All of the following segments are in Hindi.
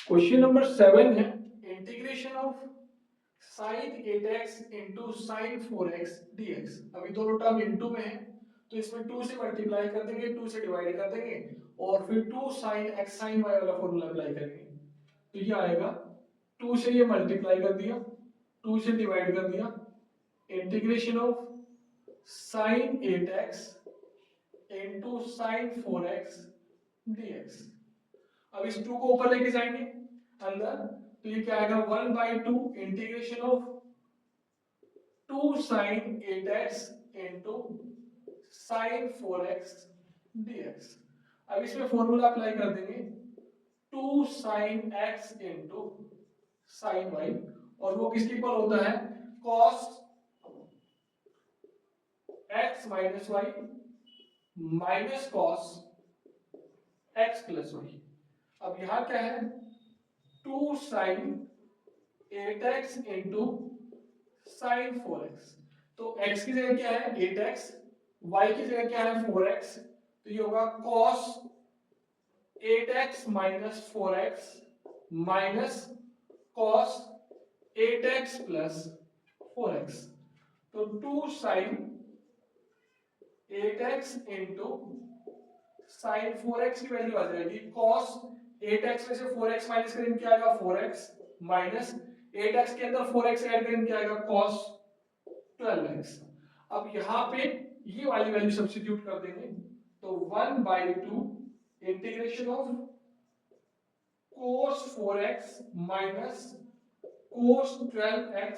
क्वेश्चन नंबर 7 है integration of sin 8x into sine 4x dx। अभी दोनों टर्म इंटू में है तो इसमें 2 से मल्टीप्लाई कर देंगे, 2 से डिवाइड कर देंगे और फिर 2 sin x sin y वाला फॉर्मूला अप्लाई करेंगे। तो ये आएगा 2 से ये मल्टीप्लाई कर दिया, 2 से डिवाइड कर दिया, integration of sin 8x into sine 4x dx। अब इस 2 को ऊपर लेके जाएंगे अंदर, तो ये क्या आएगा 1/2 integration of 2 sin 8x into sine 4x dx। अब इसमें फॉर्मूला अप्लाई कर देंगे 2 sin x into sine y, और वो किसके इक्वल होता है cos x minus y minus cos x plus y। अब यहां क्या है 2 sin 8x into sine 4x। तो x की जगह क्या है 8x, y की जगह क्या है 4x, तो ये होगा cos 8x minus 4x minus cos 8x plus 4x। तो 2 sin 8x into sine 4x की वैल्यू आ जाएगी cos 8x में से 4x माइनस करेंगे क्या आएगा 4x माइनस 8x के अंदर 4x ऐड करेंगे क्या आएगा cos 12x। अब यहां पे ये वाली वैल्यू सब्स्टिट्यूट कर देंगे तो 1/2 integration of cos 4x minus cos 12x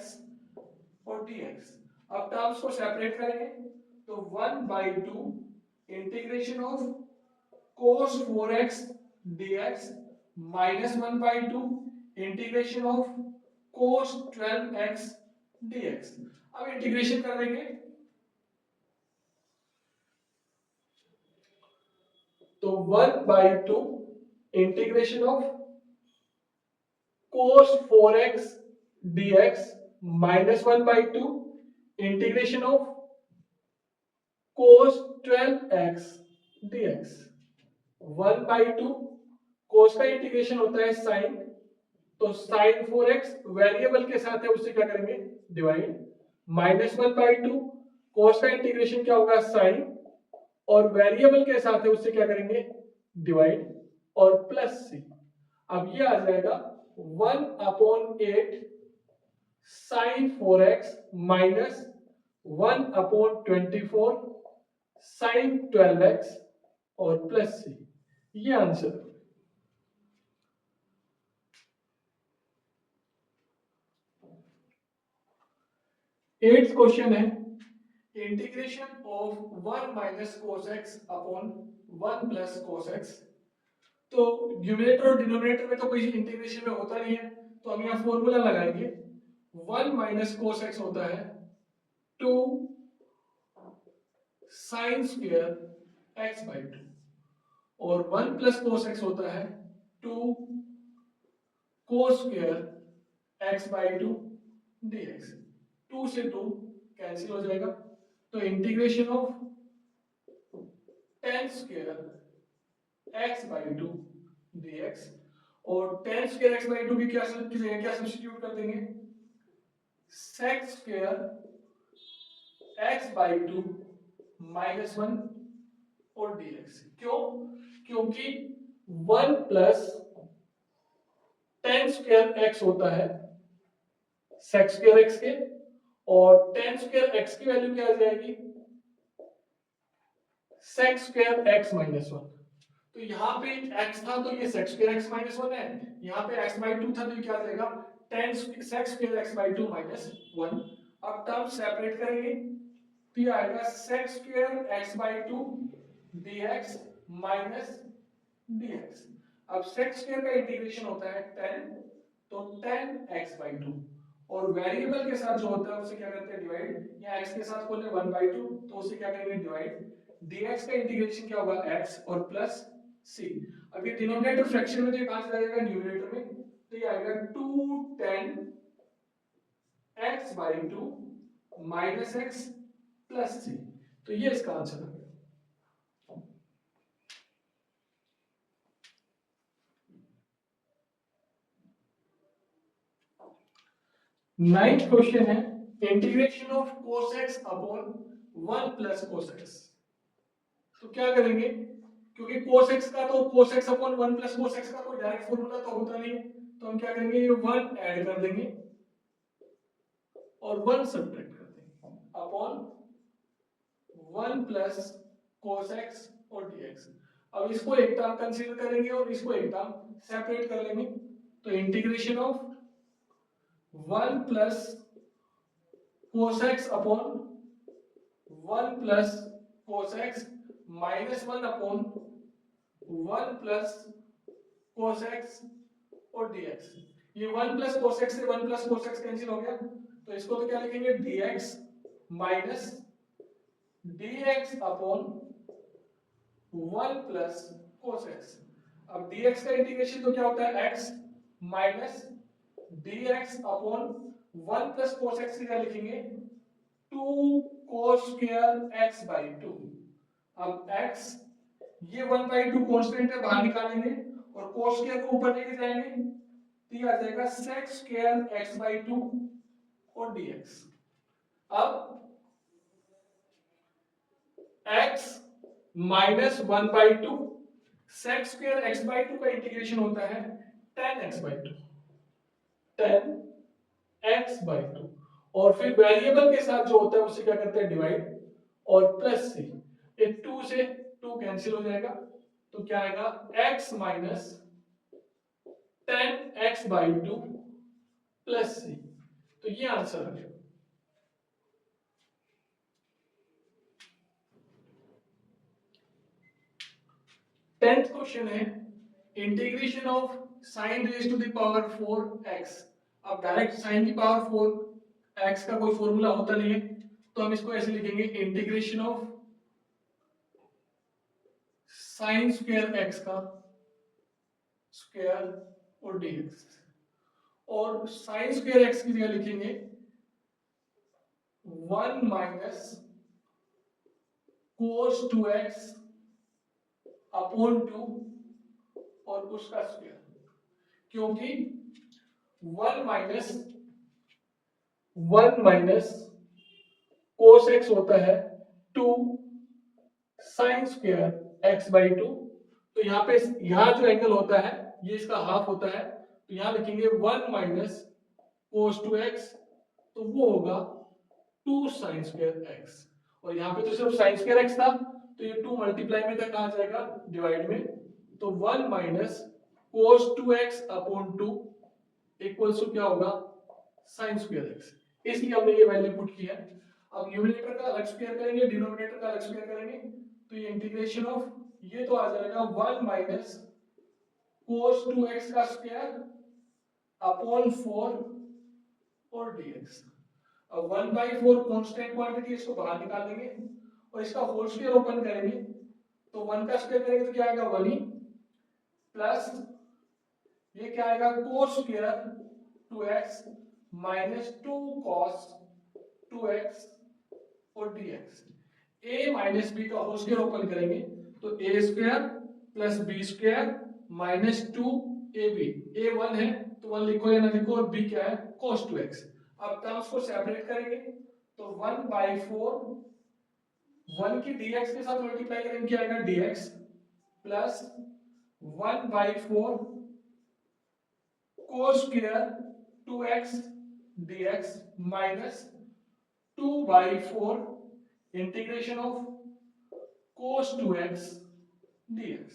और dx। अब टर्म्स को सेपरेट करेंगे तो 1/2 integration of cos 4x dx minus 1/2 integration of cos 12x dx। अब इंटीग्रेशन कर देंगे तो 1/2 integration of cos 4x dx minus 1/2 integration of cos 12x dx। 1/2 cos का इंटीग्रेशन होता है sin, तो sin 4x वेरिएबल के साथ है उससे क्या करेंगे डिवाइड, माइनस 1/2 cos का इंटीग्रेशन क्या होगा sin, और वेरिएबल के साथ है उससे क्या करेंगे डिवाइड, और प्लस सी। अब ये आ जाएगा 1/8 sin 4x minus 1/24 sin 12x और प्लस सी। ये आंसर। 8th क्वेश्चन है integration of 1 minus cos x upon 1 plus cos x। तो न्यूमरेटर और डिनोमिनेटर में तो कोई इंटीग्रेशन में होता नहीं है, तो हम यहाँ फॉर्मूला लगाएंगे 1 माइनस cos x होता है 2 साइन स्क्वायर x/2 और 1 प्लस cos x होता है 2 cos स्क्वायर x/2 dx। 2 से 2 कैंसिल हो जाएगा, तो integration of tan square x/2 dx, और tan स्क्वायर x/2 की क्या सब्स्टिट्यूट कर देंगे sec स्क्वायर x/2 माइनस 1 और dx। क्यों? क्योंकि 1 प्लस tan स्क्वायर x होता है sec स्क्वायर x के, और tan स्क्वायर x की वैल्यू क्या आ जाएगी sec स्क्वायर x माइनस 1। तो यहाँ पे x था तो ये sec स्क्वायर x माइनस 1 है, यहाँ पे x/2 था तो ये क्या आ जाएगा tan sec square x/2 minus 1। अब टर्म सेपरेट करेंगे तो ये आएगा sec square x/2 dx minus dx। अब sec स्क्वायर का इंटीग्रेशन होता है 10, तो 10x/2, और वेरिएबल के साथ जो होता है उसे क्या करते हैं डिवाइड, या x के साथ बोले 1/2 तो उसे क्या करेंगे डिवाइड, dx का इंटीग्रेशन क्या होगा x और प्लस c। अब ये डिनोमिनेटर फ्रैक्शन में तो ये कहां से जाएगा न्यूमरेटर में, तो ये आएगा 2 10 x/2 minus x plus c। तो ये इसका आंसर है। नाइन्थ क्वेश्चन है integration of cos x upon 1 plus cos x। तो क्या करेंगे, क्योंकि cos x का तो cos x upon 1 plus cos x का कोई डायरेक्ट फॉर्मूला तो होता नहीं है, तो हम क्या करेंगे, ये 1 ऐड कर देंगे और 1 सब्ट्रैक्ट कर देंगे अपॉन 1 प्लस cos x और dx। अब इसको एक टर्म कंसीडर करेंगे और इसको एक टर्म सेपरेट कर लेंगे, तो integration of 1 plus cos x upon 1 plus cos x minus 1 upon 1 plus cos x और dx। ये 1 प्लस cos x से 1 प्लस cos x कैंसिल हो गया, तो इसको तो क्या लिखेंगे, dx minus dx upon 1 plus cos x। अब dx का इंटीग्रेशन तो क्या होता है, x minus dx upon 1 plus cos x से क्या लिखेंगे, 2 cos स्क्वायर x बाई 2। अब x ये 1/2 कांस्टेंट है, बाहर निकालेंगे और cos स्क्वायर को ऊपर लेके जाएंगे, तो ये आ जाएगा sec स्क्वायर x/2 और dx। अब x minus 1/2 sec square x/2 का इंटीग्रेशन होता है 10x/2, 10x/2, और फिर वेरिएबल के साथ जो होता है उसे क्या करते हैं, डिवाइड, और प्लस से ये 2 से 2 कैंसिल हो जाएगा, तो क्या आएगा, x minus 10x/2 plus c। तो ये आंसर है। 10th क्वेश्चन है integration of sin raise to the power 4x। अब डायरेक्ट sin की पावर 4x का कोई फॉर्मूला होता नहीं है, तो हम इसको ऐसे लिखेंगे, integration of sin square x का स्क्वायर और dx, और sin स्क्वायर x की जगह लिखेंगे 1 माइनस cos 2x अपॉन 2 और उसका स्क्वायर, क्योंकि 1 माइनस cos x होता है 2 sin स्क्वायर x/2। तो यहाँ पे यहाँ जो एंगल होता है ये इसका हाफ होता है, तो यहाँ लिखेंगे 1 माइनस cos 2x, तो वो होगा 2 sin स्क्वायर x, और यहाँ पे तो सिर्फ sin स्क्वायर x था, तो ये 2 मल्टीप्लाई में तक आ जाएगा डिवाइड में, तो 1 minus cos 2x upon 2 equals to क्या होगा, sin स्क्वायर x। इसलिए हमने ये वैल्यू पुट किया है। अब न्यूमरेटर का अलग स्क्वायर करेंगे, डिनोमिनेटर का अलग स्क्वायर करेंगे, तो ये इंटीग्रेशन ऑफ ये तो आ जाएगा 1 माइनस cos 2x का स्क्वायर अपॉन 4 और dx। अब 1/4 कांस्टेंट क्वांटिटी, इसको बाहर निकाल लेंगे और इसका होल स्क्वायर ओपन करेंगे, तो 1 का स्क्वायर करेंगे तो क्या आएगा, 1 ही, प्लस ये क्या आएगा, cos square 2x minus 2 cos 2x और dx। a माइनस b का होल स्क्वायर ओपन करेंगे, तो a square plus b square minus 2ab। a 1 है तो 1 लिखो या ना लिखो, और b क्या है, cos 2x। अब टर्म्स को सेपरेट करेंगे, तो 1/4 1 की dx के साथ मल्टीप्लाई करेंगे, क्या आएगा, dx plus 1/4 cos square 2x dx minus 2/4 integration of cos 2x dx।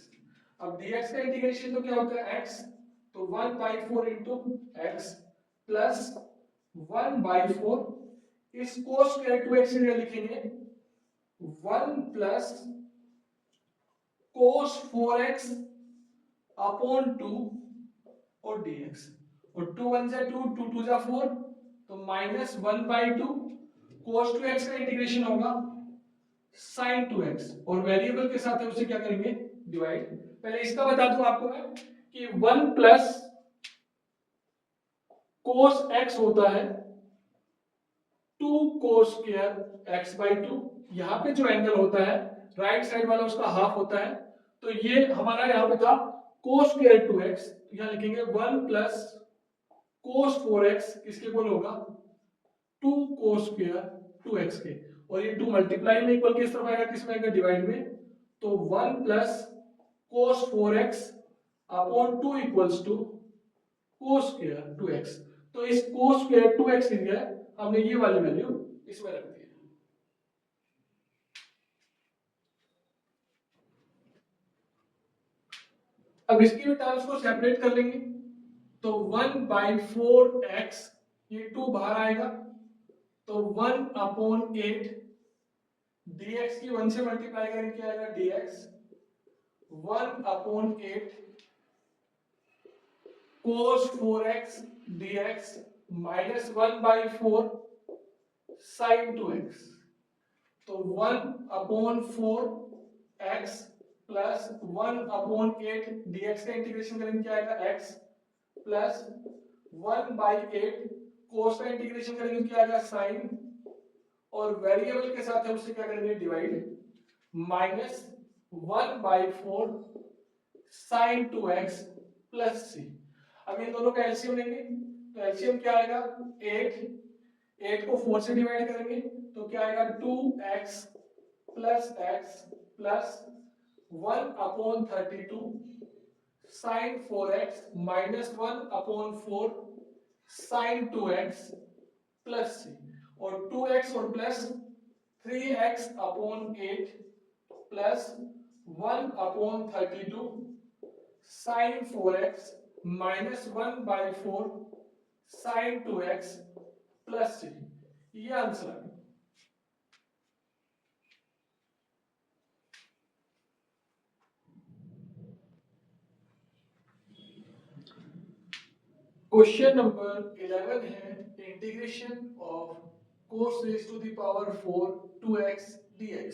अब dx का इंटीग्रेशन तो क्या होता है, x, तो 1/4 इंटू x प्लस 1/4 इस cos स्क्वायर 2x से लिखेंगे 1 प्लस cos 4x अपॉन 2 और dx, और 2 1 जा 2, 2 2 जा 4, तो माइनस 1/2 cos 2x का इंटीग्रेशन होगा sin 2x, और वेरिएबल के साथ है उसे क्या करेंगे, डिवाइड। पहले इसका बता दूं आपको मैं कि 1 प्लस cos x होता है 2 cos स्क्वायर x/2। यहाँ पे जो एंगल होता है राइट साइड वाला उसका हाफ होता है, तो ये हमारा यहाँ पे था cos स्क्वायर 2x, यहाँ लिखेंगे 1 प्लस cos 4x किसके इक्वल होगा, two cos square two x के, और ये टू मल्टीप्लाई में इक्वल किस तरफ आएगा, किस में आएगा, डिवाइड में। तो 1 plus cos 4x upon 2 equals to cos square two x. तो इस कोस स्क्वायर टू एक्स की जगह हमने ये वाली वैल्यू इसमें रख दी है। अब इसकी भी टर्म्स को सेपरेट कर लेंगे। तो 1/4x, ये 2 बाहर आएगा, तो 1/8 dx की 1 से मल्टीप्लाई करेंगे क्या आएगा, dx 1/8 cos 4x dx minus 1/4 sin 2x। तो 1/4x प्लस 1/8 dx का इंटीग्रेशन करेंगे क्या आएगा, x प्लस 1/8 cos का इंटीग्रेशन करेंगे क्या आएगा, sin, और वेरिएबल के साथ है उससे क्या करेंगे, divide, minus 1/4 sin 2x plus c। अब इन दोनों का एलसीएम लेंगे, तो एलसीएम क्या आएगा, 8 को 4 से डिवाइड करेंगे तो क्या आएगा, 2x plus x plus 1/32 sin 4x minus 1/4 sin 2x plus c, और 2x और plus 3x/8 plus 1/32 sin 4x minus 1/4 sin 2x plus c। ये आंसर है। क्वेश्चन नंबर 11 है integration of cos raise to the power 4 2x dx।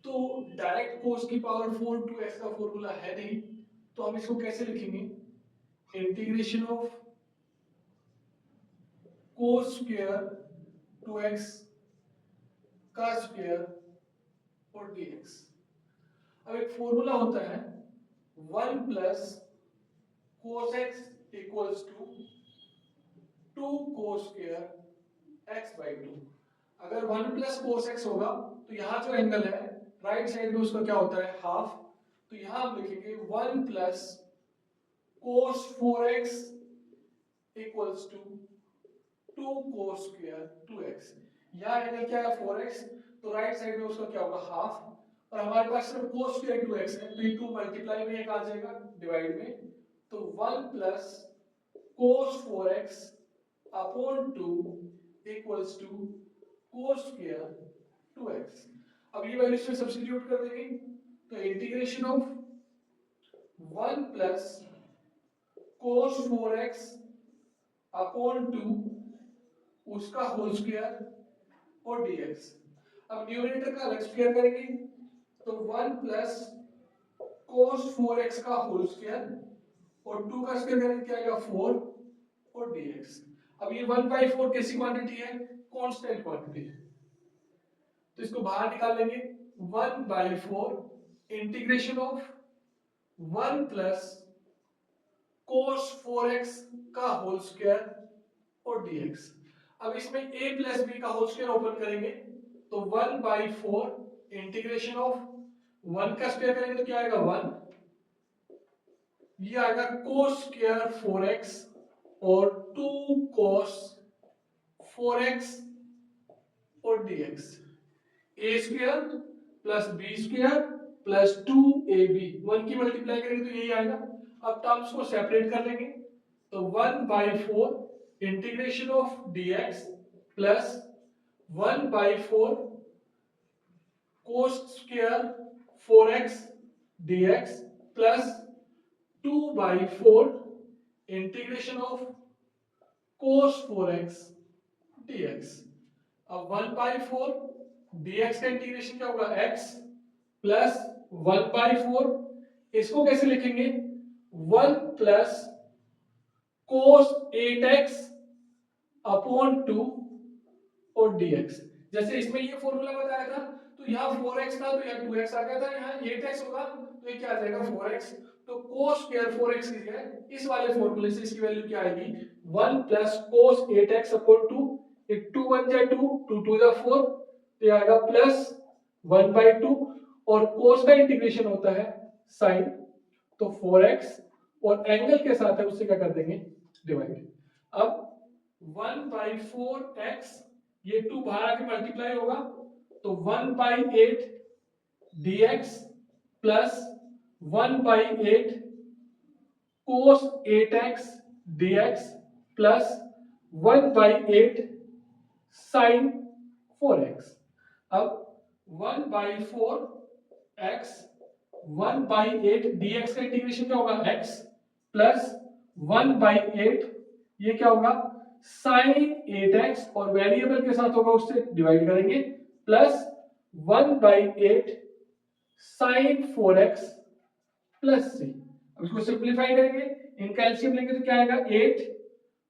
तो डायरेक्ट cos की पावर 4 2x का फॉर्मूला है नहीं, तो हम इसको कैसे लिखेंगे, integration of cos square 2x का स्क्वायर और dx। अब एक फॉर्मूला होता है 1 plus cos x equals to 2 cos square x by 2। अगर 1 प्लस cos x होगा तो यहाँ जो एंगल है राइट साइड में उसका क्या होता है, हाफ। तो यहाँ हम लिखेंगे 1 plus cos 4x equals to 2 cos square 2x। यहाँ एंगल क्या है, 4x, तो राइट साइड में उसका क्या होगा, हाफ, और हमारे पास सिर्फ cos स्क्वायर 2x है, तो ये 2 मल्टीप्लाई में एक आ जाएगा डिवाइड में। तो 1 plus cos 4x upon 2 equals to cos square 2x। अब ये वैल्यू इसमें सब्स्टिट्यूट कर देंगे, तो integration of 1 plus cos 4x upon 2 उसका होल स्क्वायर और dx। अब न्यूमरेटर का अलग स्क्वायर करेंगे, तो 1 प्लस cos 4x का होल स्क्वायर और 2 का स्क्वायर करेंगे क्या आएगा, 4 और dx। अब ये 1/4 कैसी क्वांटिटी है, कांस्टेंट क्वांटिटी है, तो इसको बाहर निकाल लेंगे। 1/4 integration of 1 plus cos 4x का होल स्क्वायर और dx। अब इसमें a प्लस b का होल स्क्वायर ओपन करेंगे, तो 1/4 इंटीग्रेशन ऑफ 1 का स्क्वायर करेंगे तो क्या आएगा, 1, ये आएगा cos स्क्वायर 4x और 2 cos 4x और dx। a square plus b square plus 2ab 1 की मल्टीप्लाई करेंगे तो यही आएगा। अब टर्म्स को सेपरेट कर लेंगे, तो 1/4 integration of dx plus 1/4 cos square 4x dx plus 2/4 integration of cos 4x dx। अब 1/4 dx का इंटीग्रेशन क्या होगा, x प्लस 1/4, इसको कैसे लिखेंगे, 1 प्लस cos 8x अपॉन 2 और dx। जैसे इसमें ये फॉर्मूला बताया था, तो यहाँ 4x था तो यहाँ 2x आ गया था, यहाँ 8x होगा तो ये क्या आ जाएगा, 4x। तो cos स्क्वायर 4x की जगह इस वाले फॉर्मूले से इसकी वैल्यू क्या आएगी, 1 प्लस cos 8x अपॉन 2, एक 2 1 जा 2, 2 2 जा 4, तो ये आएगा प्लस 1/2, और कोस का इंटीग्रेशन होता है साइन, तो 4x, और एंगल के साथ है उससे क्या कर देंगे, डिवाइड। अब 1/4x, ये 2 बाहर आके मल्टीप्लाई होगा, तो 1/8 dx plus 1/8 cos 8x dx plus 1/8 sin 4x। अब 1/4x 1/8 dx का इंटीग्रेशन क्या होगा, x प्लस 1/8, ये क्या होगा, sin 8x, और वेरिएबल के साथ होगा उससे डिवाइड करेंगे, plus 1/8 sin 4x plus c। अब इसको सिंप्लीफाई करेंगे, इनका एलसीएम लेंगे तो क्या आएगा, 8,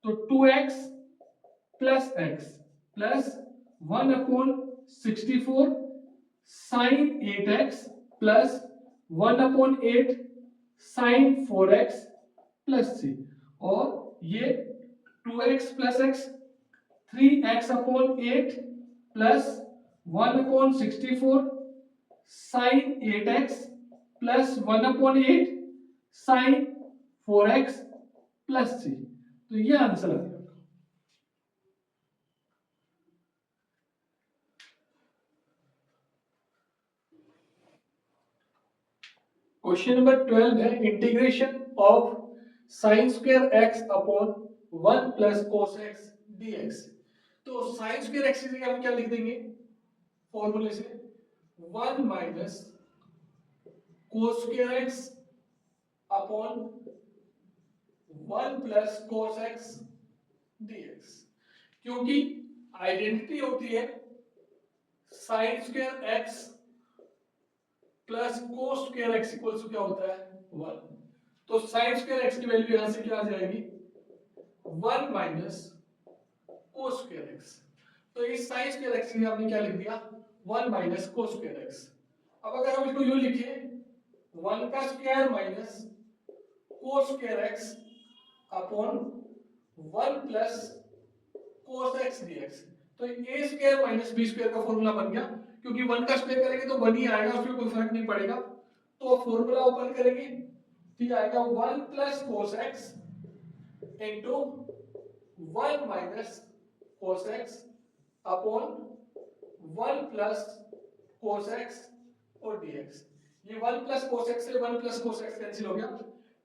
तो 2x plus x plus 1/64 sine 8x plus 1/8 sine 4x plus c, और ये 2x plus x 3x/8 plus 1/64 sine 8x plus 1/8 sine 4x plus c, तो ये आंसर आ गया। क्वेश्चन नंबर 12 है integration of sine square x upon 1 plus cos x dx. तो साइन स्क्वायर एक्स की जगह हम क्या लिख देंगे, फॉर्मूले से 1 minus cos square x upon 1 plus cos x dx, क्योंकि आइडेंटिटी होती है sine square x plus cos square x equals क्या होता है, 1। तो साइन स्क्वायर एक्स की वैल्यू यहां से क्या आ जाएगी, 1 माइनस कोस स्क्वायर एक्स। तो इस साइन स्क्वायर एक्स के लिए हमने क्या लिख दिया, 1 माइनस कोस स्क्वायर एक्स। अब अगर हम इसको यूं लिखें, 1 का square minus cos square x upon 1 plus cos x dx, तो a square minus B square का फॉर्मूला बन गया, क्योंकि 1 का स्क्वायर करेंगे तो 1 ही आएगा, उसमें कोई फर्क नहीं पड़ेगा। तो फॉर्मूला ओपन करेंगे, तो ये आएगा 1 plus cos x into 1 minus cos x upon 1 plus cos x और डीएक्स। ये 1 प्लस कोस एक्स से 1 प्लस कोस एक्स कैंसिल हो गया,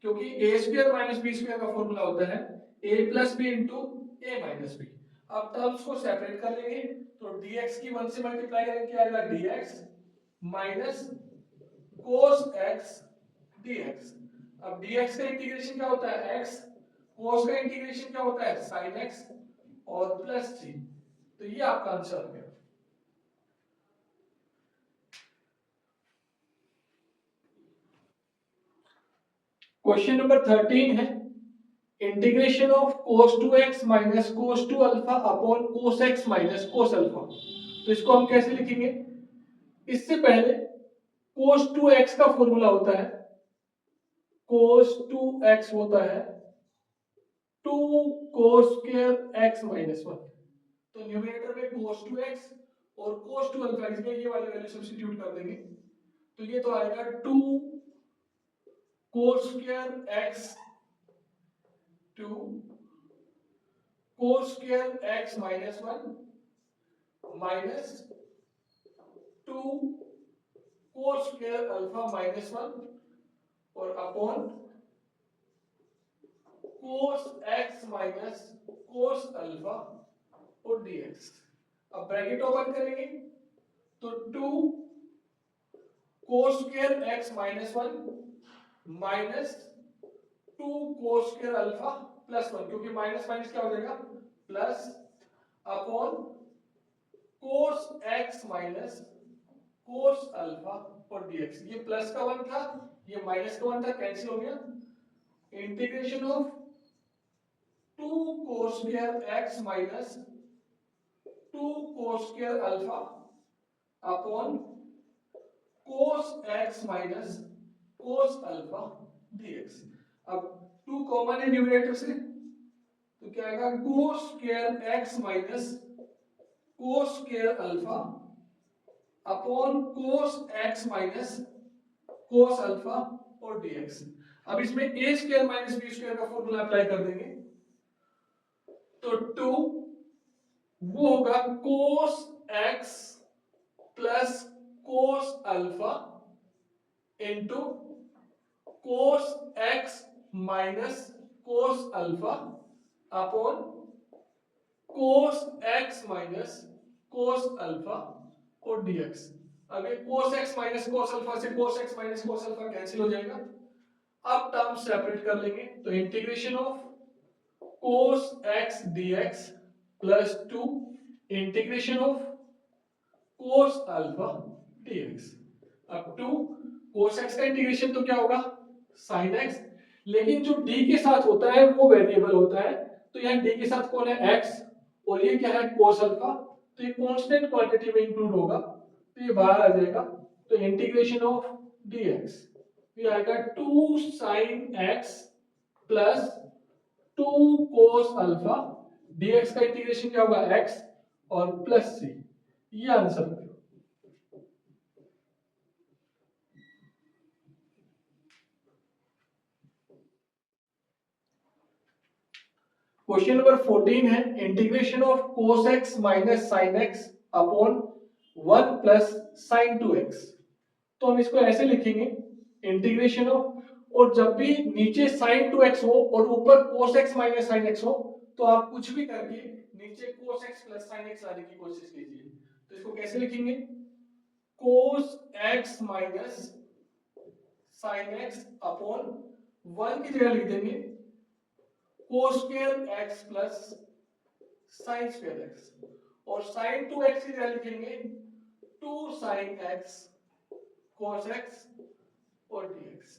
क्योंकि ए स्क्वायर माइनस बी स्क्वायर का फॉर्मूला होता है ए प्लस बी इंटू ए माइनस बी। अब टर्म्स को सेपरेट कर लेंगे, तो dx की 1 से मल्टीप्लाई करेंगे, क्या आएगा, dx minus cos x dx। अब dx का इंटीग्रेशन क्या होता है, x, cos का इंटीग्रेशन क्या होता है, sin x, और प्लस c। तो ये आपका आंसर आ गया। क्वेश्चन नंबर 13 है integration of cos 2x minus cos 2 alpha upon cos x minus cos alpha. तो इसको हम कैसे लिखेंगे, इससे पहले cos 2x का फॉर्मूला होता है, cos 2x होता है 2 cos स्क्वायर x माइनस 1। तो न्यूमरेटर में cos 2x और cos 2 अल्फा इसमें ये वाली वैल्यू सब्स्टिट्यूट कर देंगे, तो ये तो आएगा 2 cos square x 2 cos square x minus 1 minus 2 cos square alpha minus 1 और upon cos x minus cos alpha और dx। अब ब्रैकेट ओपन करेंगे, तो 2 cos square x minus 1 minus 2 cos square alpha plus 1, क्योंकि माइनस माइनस क्या हो जाएगा, plus, upon cos x minus cos alpha और dx। ये प्लस का 1 था, ये माइनस का 1 था, कैंसिल हो गया। Integration of 2 cos square x minus 2 cos square alpha upon cos x minus cos alpha dx। अब 2 कॉमन है न्यूमरेटर से, तो क्या आएगा, cos square x minus cos square alpha upon cos x minus cos alpha और डीएक्स। अब इसमें A square minus B square का फॉर्मूला अप्लाई कर देंगे, तो 2 वो होगा cos x plus cos alpha into cos x minus cos alpha upon cos x minus cos alpha और डीएक्स। अब ये cos x minus cos alpha से cos x minus cos alpha cancel हो जाएगा। अब टर्म सेपरेट कर लेंगे, तो integration of cos x dx plus 2 integration of cos alpha dx. अब 2 कोस एक्स का इंटीग्रेशन तो क्या होगा साइन एक्स, लेकिन जो डी के साथ होता है वो वेरिएबल होता है, तो यहाँ डी के साथ कौन है एक्स और ये क्या है कोस अल्फा, तो ये कांस्टेंट क्वांटिटी में इंक्लूड होगा, तो ये बाहर आ जाएगा। तो इंटीग्रेशन ऑफ dx ये आएगा 2 sin x plus 2 cos alpha, dx का इंटीग्रेशन क्या होगा x और प्लस c, ये आंसर है। क्वेश्चन नंबर 14 है integration of cos x minus sin x upon 1 plus sin 2x। तो हम इसको ऐसे लिखेंगे इंटीग्रेशन ऑफ, और जब भी नीचे sin 2x हो और ऊपर cos x minus sin x हो तो आप कुछ भी करके नीचे cos x plus sin x लाने की कोशिश कीजिए। तो इसको कैसे लिखेंगे cos x minus sin x upon 1 की जगह लिख देंगे cos square x plus sin square x, और sin 2x की जगह लिखेंगे 2 sin x cos x और dx।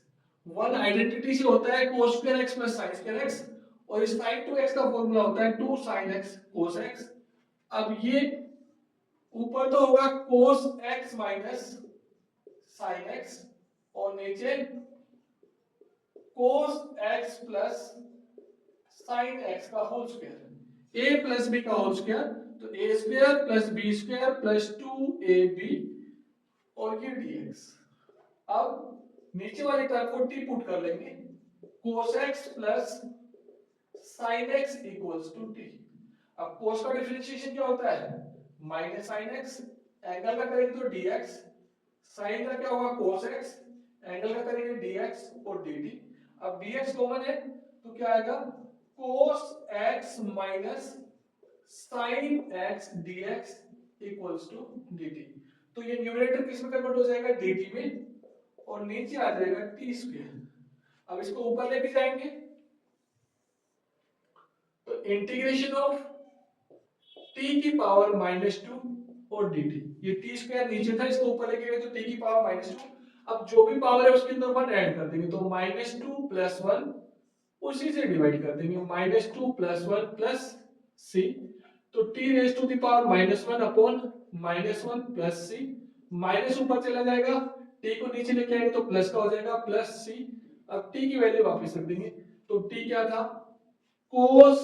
वन आइडेंटिटी से होता है cos square x plus sin square x, और इस sin 2x का फॉर्मूला होता है 2 sin x cos x। अब ये ऊपर तो होगा cos x minus sin x और नीचे cos x plus sin x का whole square, a plus b का होल स्क्वायर, तो a square plus b square plus 2ab और ये dx। अब नीचे वाली टर्म को टी पुट कर लेंगे, cos x plus sin x equals to t. अब cos का डिफरेंशिएशन क्या होता है माइनस sin x, एंगल का करेंगे तो dx, sin का क्या होगा cos x, एंगल का करेंगे dx और dt। अब dx कॉमन है तो क्या आएगा cos x minus sin x dx equals to dt। तो ये न्यूमरेटर किस में कन्वर्ट हो जाएगा dt में, और नीचे आ जाएगा टी स्क्वायर। अब इसको ऊपर लेके जाएंगे तो इंटीग्रेशन ऑफ टी की पावर -2 और dt, ये टी स्क्वायर नीचे था इसको ऊपर लेके गए तो टी की पावर -2, अब जो भी पावर है उसके अंदर 1 ऐड कर देंगे, तो -2 प्लस 1 उसी से डिवाइड कर देंगे, -2 प्लस 1 प्लस c, तो t raise to the power -1 upon -1 plus c, minus ऊपर चला जाएगा t को नीचे लेके आएंगे तो प्लस का हो जाएगा प्लस c। अब t की वैल्यू वापस रख देंगे, तो t क्या था cos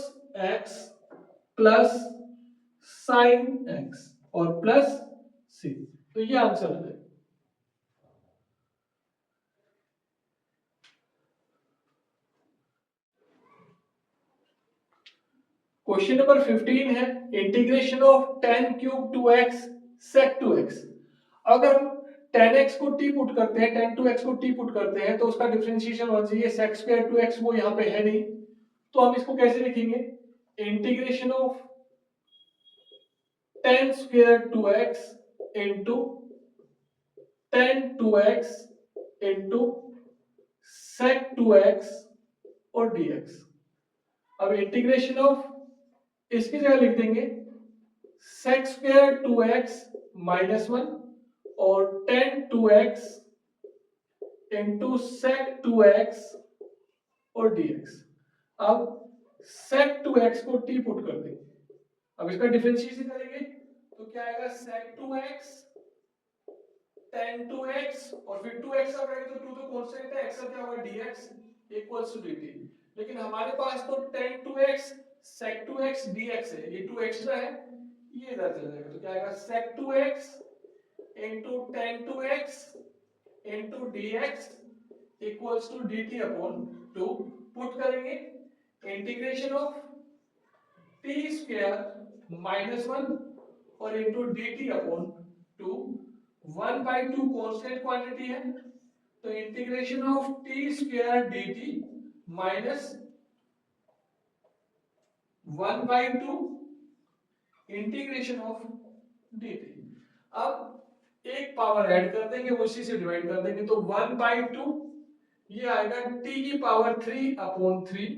x plus sin x और प्लस c, तो ये आंसर है। क्वेश्चन नंबर 15 है integration of tan cube 2x sec 2x। अगर हम tan x को t पुट करते हैं, tan 2x को t पुट करते हैं तो उसका डिफरेंशिएशन होना चाहिए sec स्क्वायर 2x, वो यहाँ पे है नहीं, तो हम इसको कैसे लिखेंगे integration of tan square 2x into tan 2x into sec 2x और dx। अब इंटीग्रेशन ऑफ इसकी जगह लिख देंगे sec स्क्वायर 2x -1 और tan 2x into sec 2x और dx। अब sec 2x को t पुट कर देंगे, अब इसका डिफरेंशिएशन करेंगे तो क्या आएगा sec 2x tan 2x और फिर 2x का करेंगे तो 2 तो कांस्टेंट है, x का क्या होगा dx इक्वल्स टू dt। लेकिन हमारे पास तो tan 2x sec 2x dx है, ये 2 एक्स्ट्रा है, ये इधर चला जाएगा, तो क्या आएगा sec 2x into tan 2x into dx equals to dt upon 2 put करेंगे integration of t square minus 1 और into dt upon 2 1/2 constant quantity है, तो integration of t square dt minus 1/2 integration of dt। अब एक पावर ऐड कर देंगे, उसी से डिवाइड कर देंगे, तो 1/2 ये आएगा t की पावर 3 अपॉन 3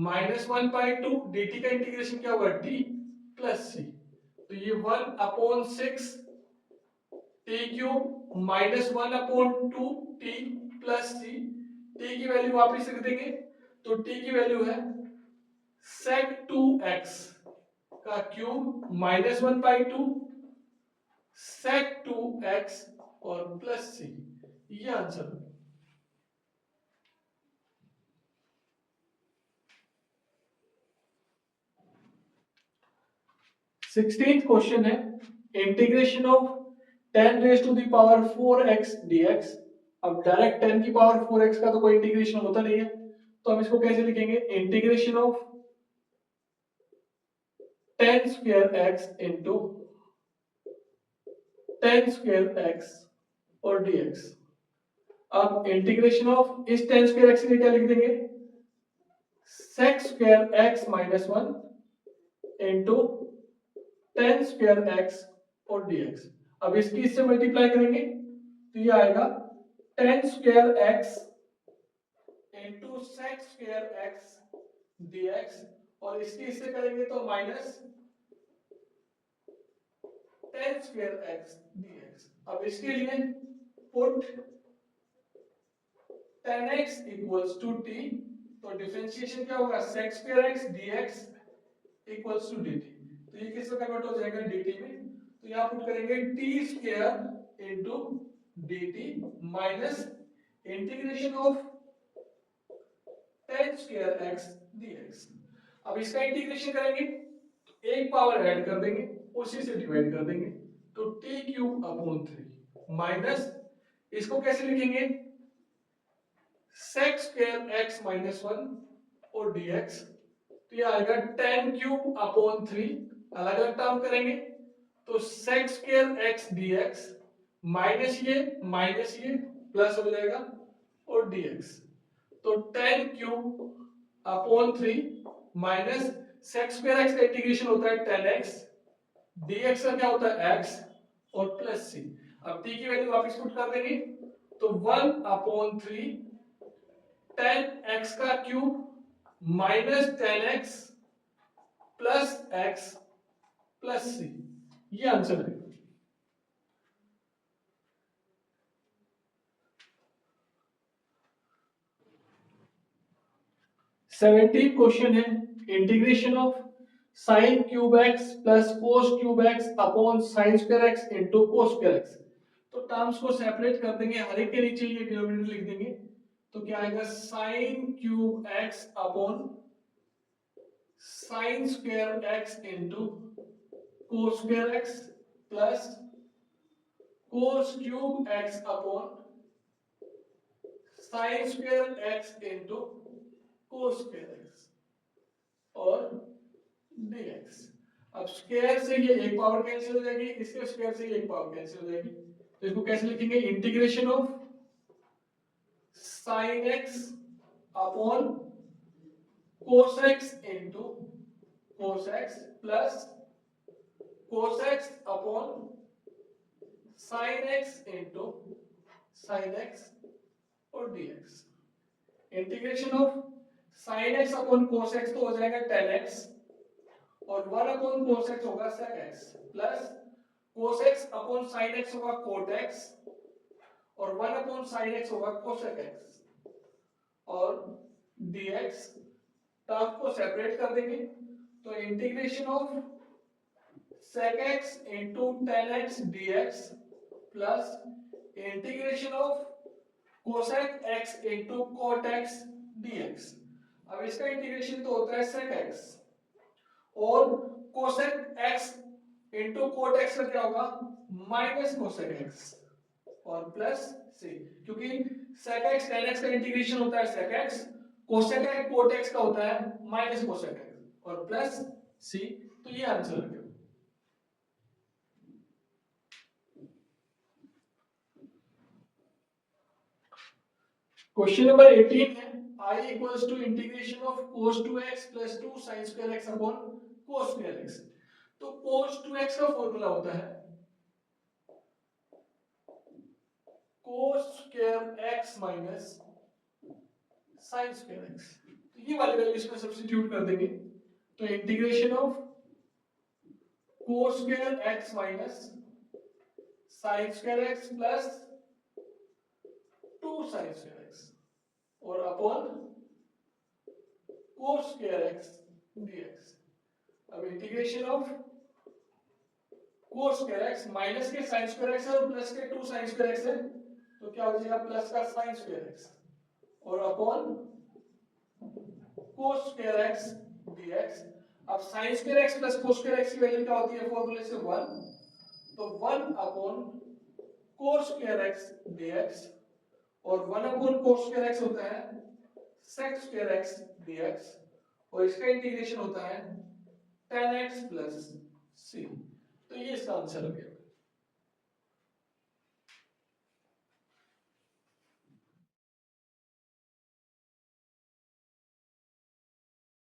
माइनस 1/2 dt का इंटीग्रेशन क्या होगा t प्लस c, तो ये 1/6 t cube minus 1/2 t plus c, t की वैल्यू वापस रख देंगे, तो टी की वैल्यू है sec 2x का क्यूब माइनस 1/2 sec 2x और प्लस सी, ये आंसर। 16th क्वेश्चन है integration of 10 raise to the power 4x dx। अब डायरेक्ट 10 की पावर 4x का तो कोई इंटीग्रेशन होता नहीं है, तो हम इसको कैसे लिखेंगे integration of 10 square x into 10 square x और dx। अब इंटीग्रेशन ऑफ इस 10 स्क्वायर x के लिए क्या लिख देंगे sec square x minus 1 into 10 square x और dx। अब इसकी इससे मल्टीप्लाई करेंगे तो ये आएगा 10 square x into sec square x dx, और इसकी इससे करेंगे तो माइनस 10 स्क्वायर x dx। अब इसके लिए put 10x equals to t, तो डिफरेंशिएशन क्या होगा sec square x dx equals to dt, तो ये किस में कन्वर्ट हो जाएगा dt में, तो यहां पुट करेंगे t square into dt minus integration of 10 square x dx। अब इसका इंटीग्रेशन करेंगे तो एक पावर ऐड कर देंगे, उसी से डिवाइड कर देंगे, तो t क्यूब अपॉन 3 माइनस इसको कैसे लिखेंगे sec स्क्वायर x माइनस 1 और dx, तो ये आएगा 10 क्यूब अपॉन 3, अलग अलग टर्म करेंगे तो sec square x dx minus ये प्लस हो जाएगा और dx, तो 10 cube upon 3 minus sec square x का इंटीग्रेशन होता है 10x, dx का क्या होता है x और प्लस c। अब t की वैल्यू वापस पुट कर देंगे तो 1/3 10x का cube minus 10x plus x plus c, ये आंसर है। सेवेंटीन क्वेश्चन है integration of sine cube x plus cos cube x upon sine square x into cos square x. तो टर्म्स को सेपरेट कर देंगे, हर एक के नीचे ये डिनोमिनेटर लिख देंगे, तो क्या आएगा sine cube x upon sine square x into cos square x plus cos cube x upon sine square x into cos square x और dx। अब स्क्वायर से ये एक पावर कैंसिल हो जाएगी, इसके स्क्वायर से ये एक पावर कैंसिल हो जाएगी, तो इसको कैसे लिखेंगे integration of sin x upon cos x into cos x plus cos x upon sin x into sin x और dx। Integration of sin x upon cos x तो हो जाएगा 10x और 1 अपॉन cos x होगा sec x plus cos x upon sin x होगा cot x और 1 अपॉन sin x होगा cosec x और dx। टर्म को सेपरेट कर देंगे तो integration of sec x into tan x dx plus integration of cosec x into cot x dx। अब इसका इंटीग्रेशन तो होता है sec x और cosec x into cot x का क्या होगा माइनस कोसेक एक्स और प्लस सी, क्योंकि सेक एक्स टेन एक्स का इंटीग्रेशन होता है sec x, cosec x cot x का होता है माइनस कोसेक एक्स और प्लस सी। तो ये आंसर है। क्वेश्चन नंबर 18 है I equals to integration of cos 2x plus 2 sin square x upon cos square x। तो cos 2x का फॉर्मूला होता है cos square x minus sin square x। तो ये वाली वैल्यू इसमें सब्स्टिट्यूट कर देंगे, तो integration of cos square x minus sin square x plus 2 sin square x और upon cos square x dx। अब integration of cos square x minus के sin स्क्वायर x है और प्लस के 2 sin स्क्वायर x है, तो क्या हो जाएगा प्लस का sin स्क्वायर x और upon cos square x dx। अब sin square x plus cos square x की वैल्यू क्या होती है फॉर्मूले से 1, तो 1 upon cos square x dx और 1 अपॉन cos स्क्वायर x होता है sec स्क्वायर x dx और इसका इंटीग्रेशन होता है tan x प्लस c। तो ये इसका आंसर हो गया।